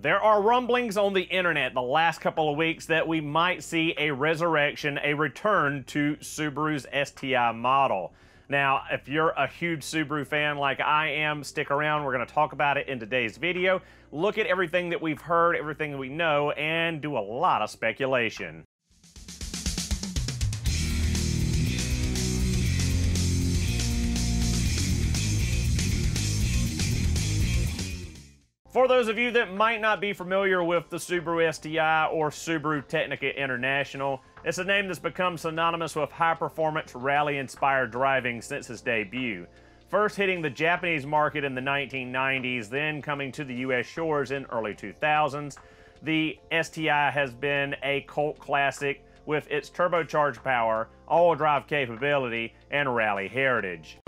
There are rumblings on the internet the last couple of weeks that we might see a resurrection, a return to Subaru's STI model. Now, if you're a huge Subaru fan like I am, stick around. We're going to talk about it in today's video, look at everything that we've heard, everything that we know, and do a lot of speculation. For those of you that might not be familiar with the Subaru STI or Subaru Technica International, it's a name that's become synonymous with high-performance, rally-inspired driving since its debut. First hitting the Japanese market in the 1990s, then coming to the US shores in early 2000s, the STI has been a cult classic with its turbocharged power, all-wheel drive capability, and rally heritage.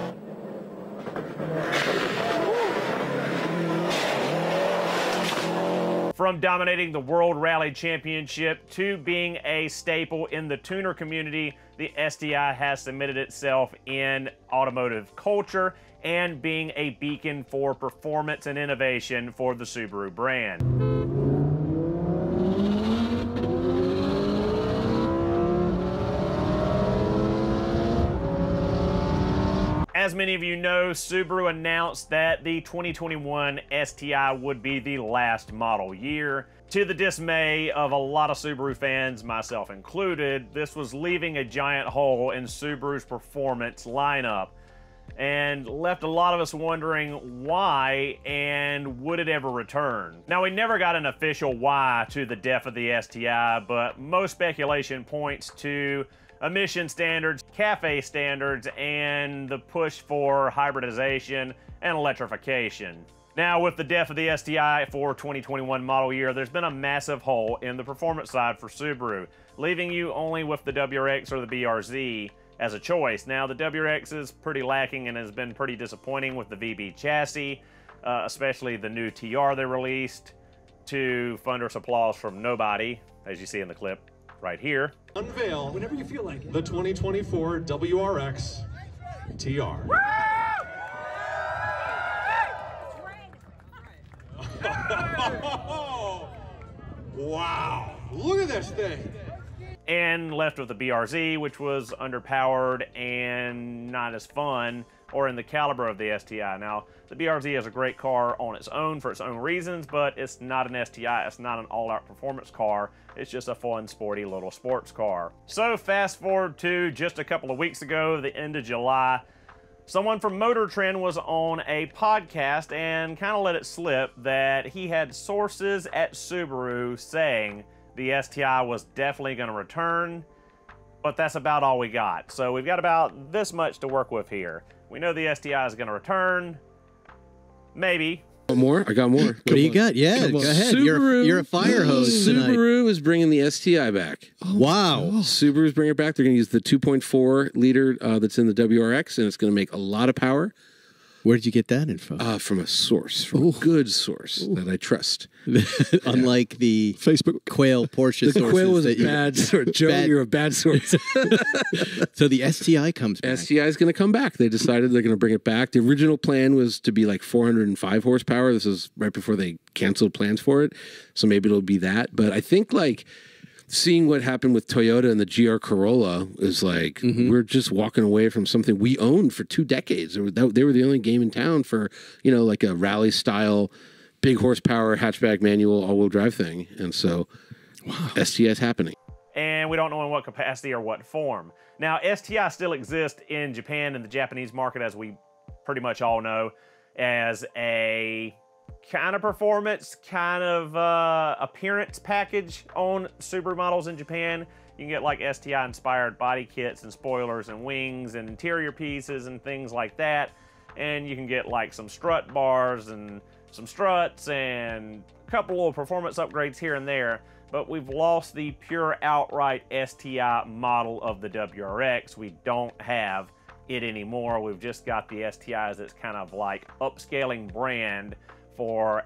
From dominating the World Rally Championship to being a staple in the tuner community, the STI has cemented itself in automotive culture and being a beacon for performance and innovation for the Subaru brand. As many of you know, Subaru announced that the 2021 STI would be the last model year. To the dismay of a lot of Subaru fans, myself included, this was leaving a giant hole in Subaru's performance lineup and left a lot of us wondering why and would it ever return. Now, we never got an official why to the death of the STI, but most speculation points to emission standards, CAFE standards, and the push for hybridization and electrification. Now, with the death of the STI for 2021 model year, there's been a massive hole in the performance side for Subaru, leaving you only with the WRX or the BRZ as a choice. Now, the WRX is pretty lacking and has been pretty disappointing with the VB chassis, especially the new TR they released, to thunderous applause from nobody, as you see in the clip right here. Unveil, whenever you feel like it, the 2024 WRX TR. Wow, look at this thing. And left with the BRZ, which was underpowered and not as fun or in the caliber of the STI. Now, the BRZ is a great car on its own for its own reasons, but it's not an STI. It's not an all-out performance car. It's just a fun, sporty little sports car. So fast forward to just a couple of weeks ago, the end of July, someone from Motor Trend was on a podcast and kind of let it slip that he had sources at Subaru saying the STI was definitely going to return, but that's about all we got. So we've got about this much to work with here. We know the STI is going to return. Maybe. More? I got more. What do you got? Yeah, go ahead. Subaru, you're a fire hose tonight. Subaru is bringing the STI back. Wow. Subaru's bringing it back. They're going to use the 2.4 liter that's in the WRX, and it's going to make a lot of power. Where did you get that info? From a source, from a good source that I trust. Unlike the Facebook Quail Porsche the sources. Quail was a bad source. Joe, you're a bad source. So the STI comes back. STI is going to come back. They decided they're going to bring it back. The original plan was to be like 405 horsepower. This is right before they canceled plans for it. So maybe it'll be that. But I think like seeing what happened with Toyota and the GR Corolla is like, we're just walking away from something we owned for 2 decades. They were the only game in town for, you know, like a rally style, big horsepower, hatchback manual, all-wheel drive thing. And so, wow, STI is happening. And we don't know in what capacity or what form. Now, STI still exists in Japan and the Japanese market, as we pretty much all know, as a kind of performance, kind of appearance package on Subaru models in Japan. You can get like STI-inspired body kits and spoilers and wings and interior pieces and things like that. And you can get like some strut bars and some struts and a couple of performance upgrades here and there. But we've lost the pure outright STI model of the WRX. We don't have it anymore. We've just got the STIs that's kind of like upscaling brand for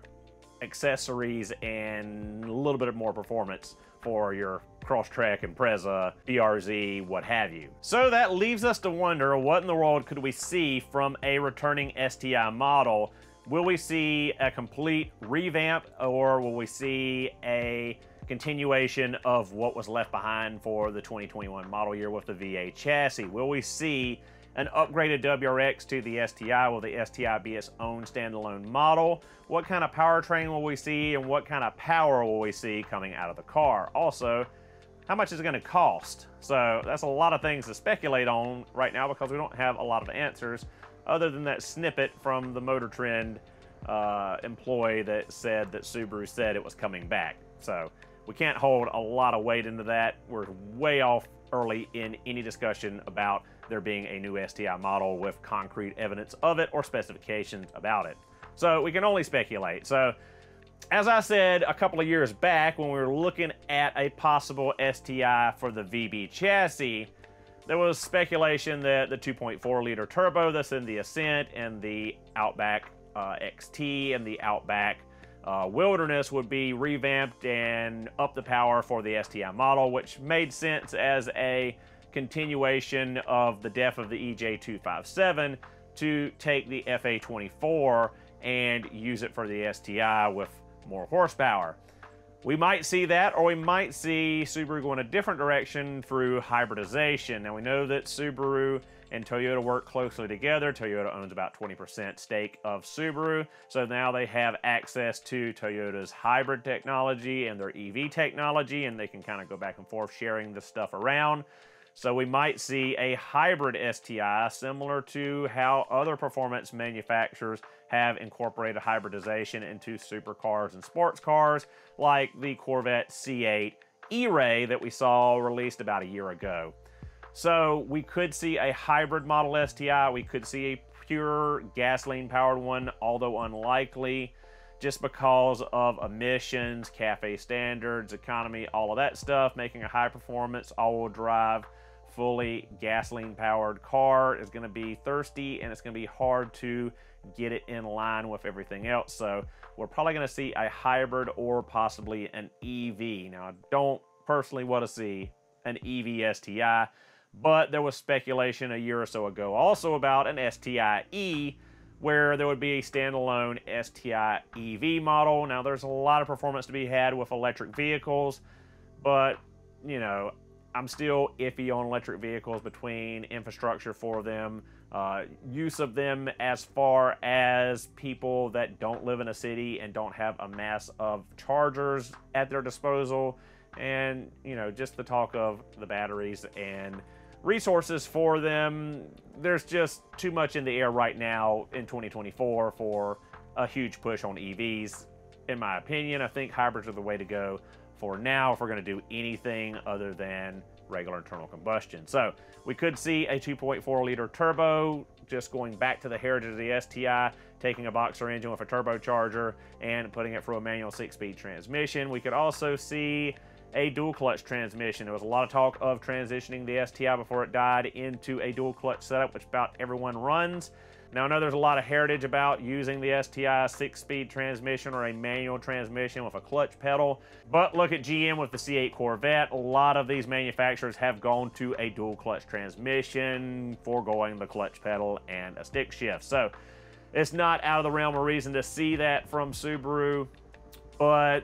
accessories and a little bit more performance for your Crosstrek, Impreza, BRZ, what have you. So that leaves us to wonder, what in the world could we see from a returning STI model Will we see a complete revamp, or will we see a continuation of what was left behind for the 2021 model year with the V8 chassis? Will we see an upgraded WRX to the STI? Will the STI be its own standalone model? What kind of powertrain will we see, and what kind of power will we see coming out of the car? Also, how much is it going to cost? So that's a lot of things to speculate on right now because we don't have a lot of answers other than that snippet from the Motor Trend employee that said that Subaru said it was coming back. So we can't hold a lot of weight into that. We're way off early in any discussion about there being a new STI model with concrete evidence of it or specifications about it. So we can only speculate. So as I said a couple of years back when we were looking at a possible STI for the VB chassis, there was speculation that the 2.4 liter turbo that's in the Ascent and the Outback XT and the Outback Wilderness would be revamped and up the power for the STI model, which made sense as a continuation of the def of the EJ257 to take the FA24 and use it for the STI with more horsepower. We might see that, or we might see Subaru go in a different direction through hybridization. Now we know that Subaru and Toyota work closely together. Toyota owns about 20% stake of Subaru, so now they have access to Toyota's hybrid technology and their EV technology, and they can kind of go back and forth sharing this stuff around. So we might see a hybrid STI similar to how other performance manufacturers have incorporated hybridization into supercars and sports cars, like the Corvette C8 E-Ray that we saw released about a year ago. So we could see a hybrid model STI. We could see a pure gasoline-powered one, although unlikely, just because of emissions, CAFE standards, economy, all of that stuff. Making a high-performance, all-wheel drive, fully gasoline-powered car is going to be thirsty, and it's going to be hard to get it in line with everything else. So we're probably going to see a hybrid or possibly an EV. Now, I don't personally want to see an EV STI, but there was speculation a year or so ago also about an STI-E, where there would be a standalone STI EV model. Now, there's a lot of performance to be had with electric vehicles, but, you know, I'm still iffy on electric vehicles between infrastructure for them, use of them as far as people that don't live in a city and don't have a mass of chargers at their disposal, and, you know, just the talk of the batteries and resources for them. There's just too much in the air right now in 2024 for a huge push on EVs. In my opinion, I think hybrids are the way to go for now if we're going to do anything other than regular internal combustion. So we could see a 2.4 liter turbo, just going back to the heritage of the STI, taking a boxer engine with a turbocharger and putting it through a manual 6-speed transmission. We could also see a dual clutch transmission. There was a lot of talk of transitioning the STI before it died into a dual clutch setup, which about everyone runs. Now, I know there's a lot of heritage about using the STI 6-speed transmission or a manual transmission with a clutch pedal, but look at GM with the C8 Corvette. A lot of these manufacturers have gone to a dual clutch transmission, foregoing the clutch pedal and a stick shift. So it's not out of the realm of reason to see that from Subaru, but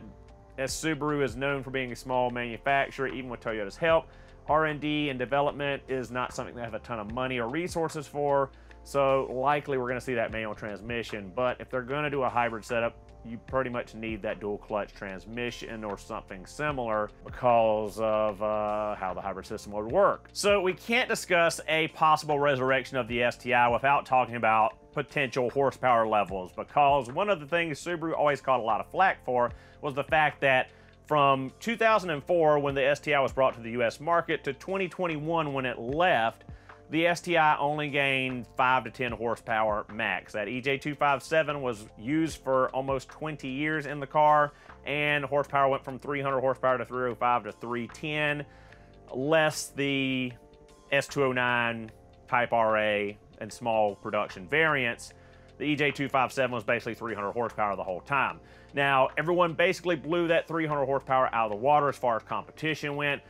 as Subaru is known for being a small manufacturer, even with Toyota's help, R&D and development is not something they have a ton of money or resources for. So likely we're going to see that manual transmission, but if they're going to do a hybrid setup, you pretty much need that dual clutch transmission or something similar because of how the hybrid system would work. So we can't discuss a possible resurrection of the STI without talking about potential horsepower levels, because one of the things Subaru always caught a lot of flack for was the fact that from 2004, when the STI was brought to the US market, to 2021 when it left, the STI only gained 5 to 10 horsepower max. That EJ257 was used for almost 20 years in the car, and horsepower went from 300 horsepower to 305 to 310, less the S209 Type RA and small production variants. The EJ257 was basically 300 horsepower the whole time. Now, everyone basically blew that 300 horsepower out of the water as far as competition went.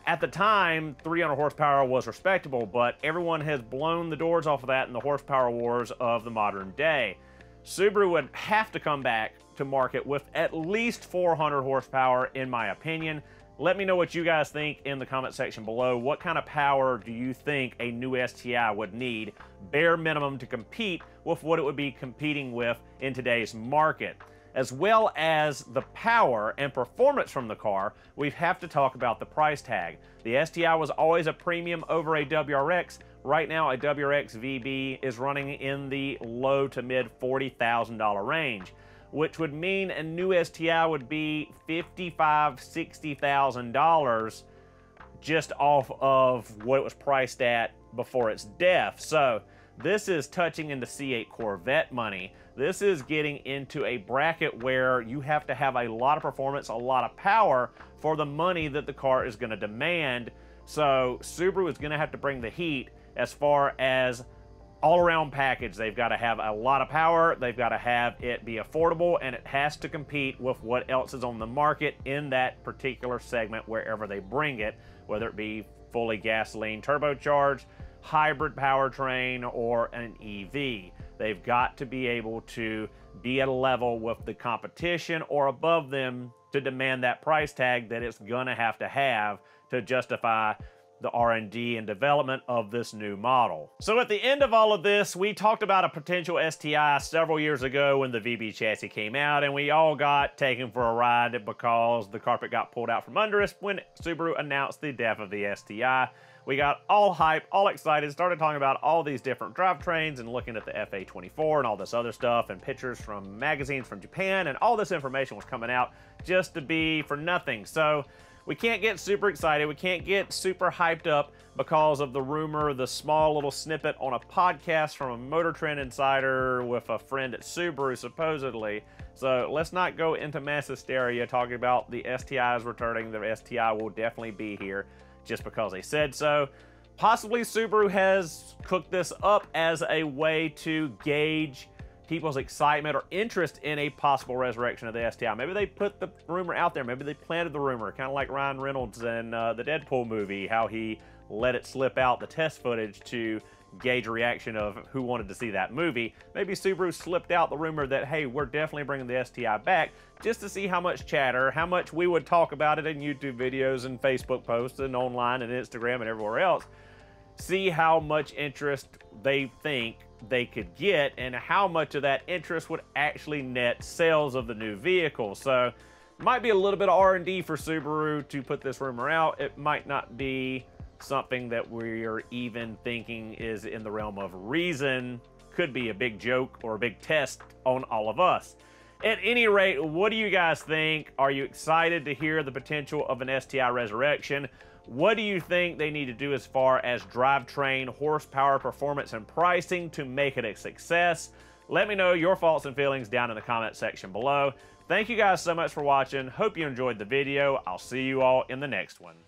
At the time, 300 horsepower was respectable, but everyone has blown the doors off of that in the horsepower wars of the modern day. Subaru would have to come back to market with at least 400 horsepower, in my opinion. Let me know what you guys think in the comment section below. What kind of power do you think a new STI would need, bare minimum, to compete with what it would be competing with in today's market? As well as the power and performance from the car, we have to talk about the price tag. The STI was always a premium over a WRX. Right now, a WRX VB is running in the low to mid $40,000 range, which would mean a new STI would be $55,000, $60,000 just off of what it was priced at before its death. So this is touching into C8 Corvette money. This is getting into a bracket where you have to have a lot of performance, a lot of power for the money that the car is going to demand. So Subaru is going to have to bring the heat as far as all-around package. They've got to have a lot of power, they've got to have it be affordable, and it has to compete with what else is on the market in that particular segment wherever they bring it, whether it be fully gasoline turbocharged, hybrid powertrain, or an EV. They've got to be able to be at a level with the competition or above them to demand that price tag that it's gonna have to justify the R&D and development of this new model. So at the end of all of this, we talked about a potential STI several years ago when the VB chassis came out, and we all got taken for a ride because the carpet got pulled out from under us when Subaru announced the death of the STI. We got all hyped, all excited, started talking about all these different drivetrains and looking at the FA24 and all this other stuff and pictures from magazines from Japan, and all this information was coming out just to be for nothing. So we can't get super excited, we can't get super hyped up because of the rumor, the small little snippet on a podcast from a Motor Trend insider with a friend at Subaru, supposedly. So let's not go into mass hysteria talking about the STIs returning. The STI will definitely be here just because they said so. Possibly Subaru has cooked this up as a way to gauge people's excitement or interest in a possible resurrection of the STI. Maybe they put the rumor out there. Maybe they planted the rumor, kind of like Ryan Reynolds in the Deadpool movie, how he let it slip out, the test footage, to gauge a reaction of who wanted to see that movie. Maybe Subaru slipped out the rumor that, hey, we're definitely bringing the STI back, just to see how much chatter, how much we would talk about it in YouTube videos and Facebook posts and online and Instagram and everywhere else. See how much interest they think they could get and how much of that interest would actually net sales of the new vehicle. So it might be a little bit of R&D for Subaru to put this rumor out. It might not be something that we're even thinking is in the realm of reason. Could be a big joke or a big test on all of us. At any rate, what do you guys think? Are you excited to hear the potential of an STI resurrection? What do you think they need to do as far as drivetrain, horsepower, performance, and pricing to make it a success? Let me know your thoughts and feelings down in the comment section below. Thank you guys so much for watching. Hope you enjoyed the video. I'll see you all in the next one.